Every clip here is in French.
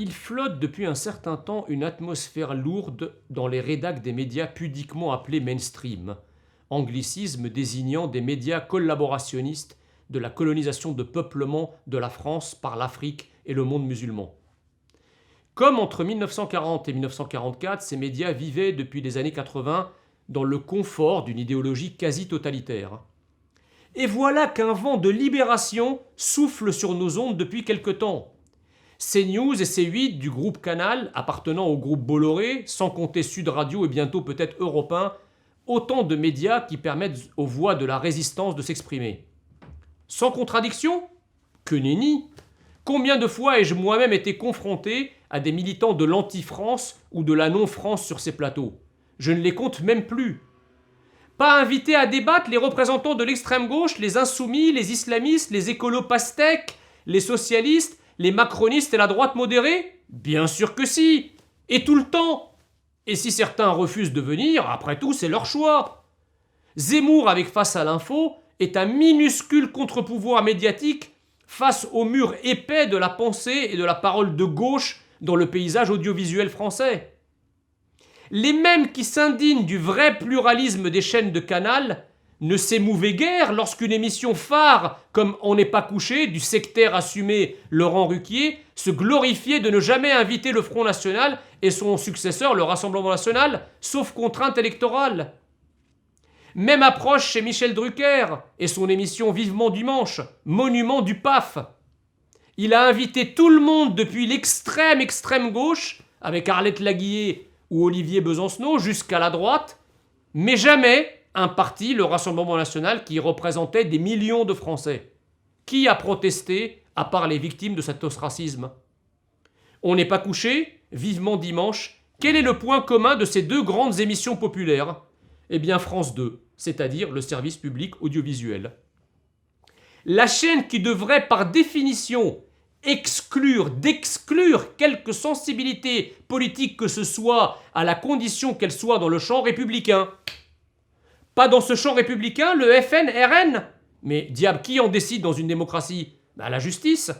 Il flotte depuis un certain temps une atmosphère lourde dans les rédacs des médias pudiquement appelés mainstream, anglicisme désignant des médias collaborationnistes de la colonisation de peuplement de la France par l'Afrique et le monde musulman. Comme entre 1940 et 1944, ces médias vivaient depuis les années 80 dans le confort d'une idéologie quasi totalitaire. Et voilà qu'un vent de libération souffle sur nos ondes depuis quelque temps. CNews et C8 du groupe Canal, appartenant au groupe Bolloré, sans compter Sud Radio et bientôt peut-être Europe 1, autant de médias qui permettent aux voix de la résistance de s'exprimer. Sans contradiction ? Que nenni ! Combien de fois ai-je moi-même été confronté à des militants de l'anti-France ou de la non-France sur ces plateaux ? Je ne les compte même plus. Pas invités à débattre les représentants de l'extrême gauche, les insoumis, les islamistes, les écolos pastèques, les socialistes, les macronistes et la droite modérée ? Bien sûr que si. Et tout le temps. Et si certains refusent de venir, après tout, c'est leur choix. Zemmour, avec Face à l'info, est un minuscule contre-pouvoir médiatique face au mur épais de la pensée et de la parole de gauche dans le paysage audiovisuel français. Les mêmes qui s'indignent du vrai pluralisme des chaînes de Canal ne s'émouvaient guère lorsqu'une émission phare comme On n'est pas couché du sectaire assumé Laurent Ruquier se glorifiait de ne jamais inviter le Front National et son successeur, le Rassemblement National, sauf contrainte électorale. Même approche chez Michel Drucker et son émission Vivement Dimanche, monument du PAF. Il a invité tout le monde depuis l'extrême gauche, avec Arlette Laguiller ou Olivier Besancenot, jusqu'à la droite, mais jamais un parti, le Rassemblement National, qui représentait des millions de Français. Qui a protesté, à part les victimes de cet ostracisme ? On n'est pas couché, Vivement Dimanche. Quel est le point commun de ces deux grandes émissions populaires ? Eh bien France 2, c'est-à-dire le service public audiovisuel. La chaîne qui devrait par définition d'exclure quelque sensibilité politique que ce soit, à la condition qu'elle soit dans le champ républicain. Pas dans ce champ républicain, le FN-RN ? Mais diable, qui en décide dans une démocratie ? La justice.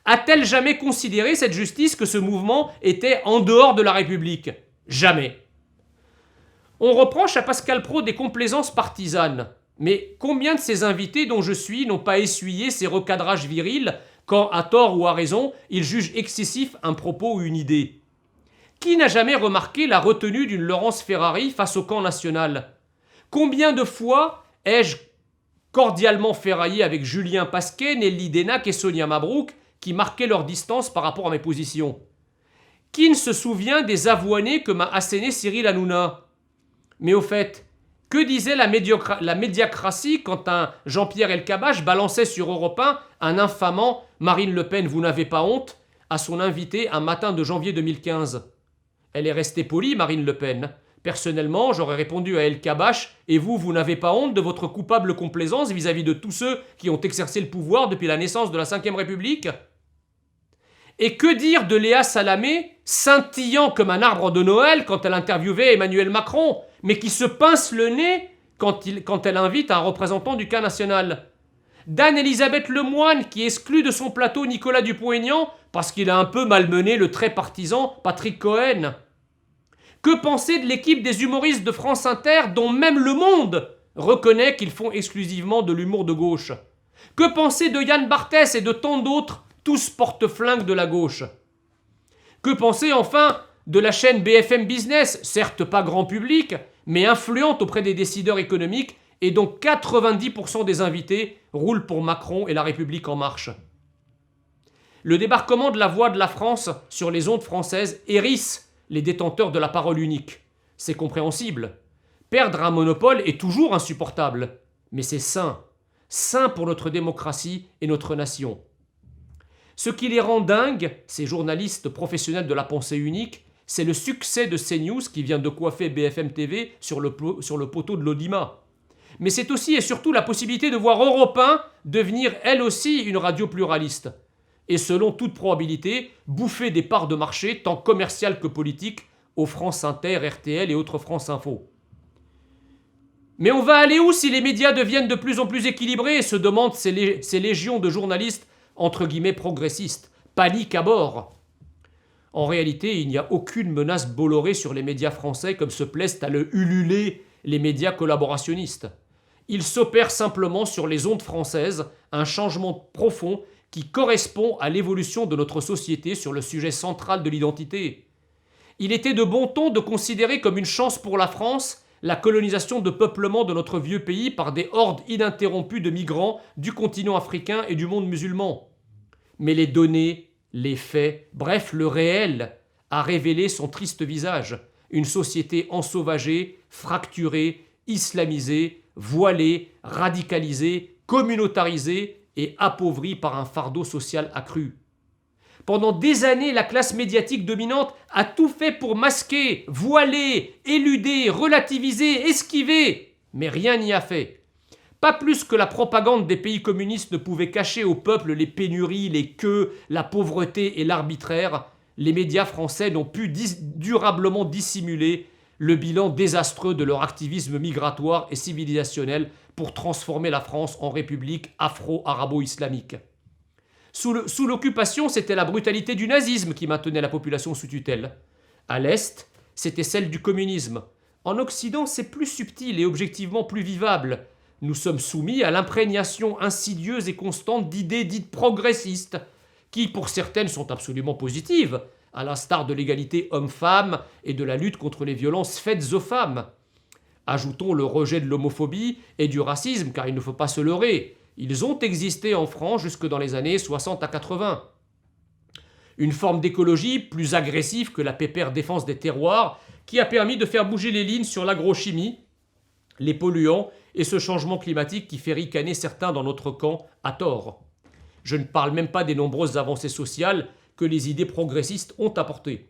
A-t-elle jamais considéré, cette justice, que ce mouvement était en dehors de la République ? Jamais. On reproche à Pascal Praud des complaisances partisanes. Mais combien de ces invités dont je suis n'ont pas essuyé ces recadrages virils quand, à tort ou à raison, ils jugent excessif un propos ou une idée ? Qui n'a jamais remarqué la retenue d'une Laurence Ferrari face au camp national ? Combien de fois ai-je cordialement ferraillé avec Julien Pasquet, Nelly Denac et Sonia Mabrouk, qui marquaient leur distance par rapport à mes positions ? Qui ne se souvient des avoinés que m'a asséné Cyril Hanouna ? Mais au fait, que disait la médiacratie quand un Jean-Pierre Elkabbach balançait sur Europe 1 un infamant « Marine Le Pen, vous n'avez pas honte ?» à son invité un matin de janvier 2015 ? Elle est restée polie, Marine Le Pen. Personnellement, j'aurais répondu à Elkabbach « Et vous, vous n'avez pas honte de votre coupable complaisance vis-à-vis de tous ceux qui ont exercé le pouvoir depuis la naissance de la Ve République ?» Et que dire de Léa Salamé, scintillant comme un arbre de Noël quand elle interviewait Emmanuel Macron, mais qui se pince le nez quand elle invite un représentant du cas national ? D'Anne-Elisabeth Lemoine, qui exclut de son plateau Nicolas Dupont-Aignan parce qu'il a un peu malmené le très partisan Patrick Cohen ? Que penser de l'équipe des humoristes de France Inter, dont même Le Monde reconnaît qu'ils font exclusivement de l'humour de gauche ? Que penser de Yann Barthès et de tant d'autres, tous porte-flingues de la gauche ? Que penser enfin de la chaîne BFM Business, certes pas grand public, mais influente auprès des décideurs économiques, et dont 90% des invités roulent pour Macron et la République en marche ? Le débarquement de la Voix de la France sur les ondes françaises hérisse les détenteurs de la parole unique. C'est compréhensible. Perdre un monopole est toujours insupportable, mais c'est sain. Sain pour notre démocratie et notre nation. Ce qui les rend dingues, ces journalistes professionnels de la pensée unique, c'est le succès de CNews qui vient de coiffer BFM TV sur le poteau de l'audimat. Mais c'est aussi et surtout la possibilité de voir Europe 1 devenir elle aussi une radio pluraliste. Et selon toute probabilité, bouffer des parts de marché, tant commerciales que politiques, aux France Inter, RTL et autres France Info. Mais on va aller où si les médias deviennent de plus en plus équilibrés, se demandent ces légions de journalistes entre guillemets progressistes. Panique à bord. En réalité, il n'y a aucune menace Bolloré sur les médias français comme se plaisent à le ululer les médias collaborationnistes. Il s'opère simplement sur les ondes françaises un changement profond qui correspond à l'évolution de notre société sur le sujet central de l'identité. Il était de bon ton de considérer comme une chance pour la France la colonisation de peuplement de notre vieux pays par des hordes ininterrompues de migrants du continent africain et du monde musulman. Mais les données, les faits, bref le réel, a révélé son triste visage, une société ensauvagée, fracturée, islamisée, voilée, radicalisée, communautarisée et appauvrie par un fardeau social accru. Pendant des années, la classe médiatique dominante a tout fait pour masquer, voiler, éluder, relativiser, esquiver, mais rien n'y a fait. Pas plus que la propagande des pays communistes ne pouvait cacher au peuple les pénuries, les queues, la pauvreté et l'arbitraire, les médias français n'ont pu durablement dissimuler le bilan désastreux de leur activisme migratoire et civilisationnel pour transformer la France en république afro-arabo-islamique. Sous l'occupation, c'était la brutalité du nazisme qui maintenait la population sous tutelle. À l'Est, c'était celle du communisme. En Occident, c'est plus subtil et objectivement plus vivable. Nous sommes soumis à l'imprégnation insidieuse et constante d'idées dites progressistes, qui pour certaines sont absolument positives, à l'instar de l'égalité homme-femme et de la lutte contre les violences faites aux femmes. Ajoutons le rejet de l'homophobie et du racisme, car il ne faut pas se leurrer. Ils ont existé en France jusque dans les années 60 à 80. Une forme d'écologie plus agressive que la pépère défense des terroirs qui a permis de faire bouger les lignes sur l'agrochimie, les polluants et ce changement climatique qui fait ricaner certains dans notre camp à tort. Je ne parle même pas des nombreuses avancées sociales que les idées progressistes ont apportées.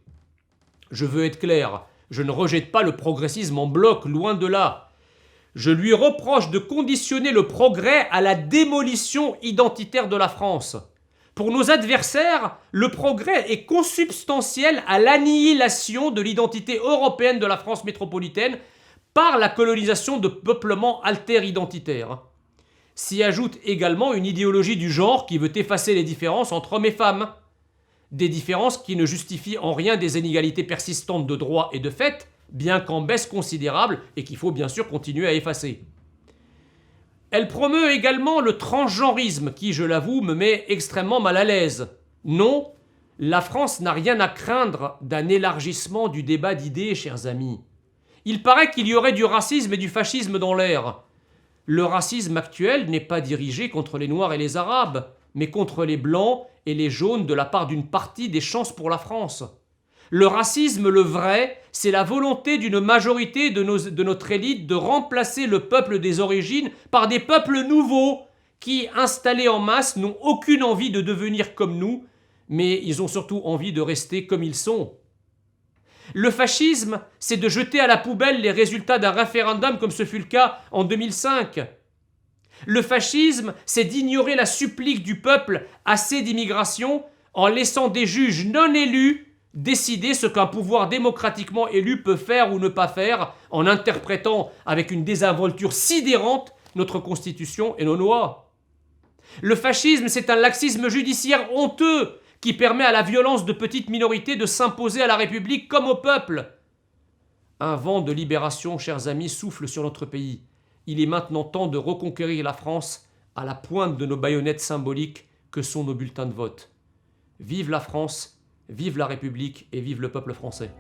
Je veux être clair, je ne rejette pas le progressisme en bloc, loin de là. Je lui reproche de conditionner le progrès à la démolition identitaire de la France. Pour nos adversaires, le progrès est consubstantiel à l'annihilation de l'identité européenne de la France métropolitaine par la colonisation de peuplements alter-identitaires. S'y ajoute également une idéologie du genre qui veut effacer les différences entre hommes et femmes. Des différences qui ne justifient en rien des inégalités persistantes de droit et de fait, bien qu'en baisse considérable et qu'il faut bien sûr continuer à effacer. Elle promeut également le transgenrisme qui, je l'avoue, me met extrêmement mal à l'aise. Non, la France n'a rien à craindre d'un élargissement du débat d'idées, chers amis. Il paraît qu'il y aurait du racisme et du fascisme dans l'air. Le racisme actuel n'est pas dirigé contre les Noirs et les Arabes, mais contre les Blancs et les Jaunes de la part d'une partie des chances pour la France. Le racisme, le vrai, c'est la volonté d'une majorité de notre élite de remplacer le peuple des origines par des peuples nouveaux qui, installés en masse, n'ont aucune envie de devenir comme nous, mais ils ont surtout envie de rester comme ils sont. Le fascisme, c'est de jeter à la poubelle les résultats d'un référendum comme ce fut le cas en 2005. Le fascisme, c'est d'ignorer la supplique du peuple assez d'immigration en laissant des juges non élus décider ce qu'un pouvoir démocratiquement élu peut faire ou ne pas faire en interprétant avec une désinvolture sidérante notre Constitution et nos lois. Le fascisme, c'est un laxisme judiciaire honteux qui permet à la violence de petites minorités de s'imposer à la République comme au peuple. Un vent de libération, chers amis, souffle sur notre pays. Il est maintenant temps de reconquérir la France à la pointe de nos baïonnettes symboliques que sont nos bulletins de vote. Vive la France! Vive la République et vive le peuple français.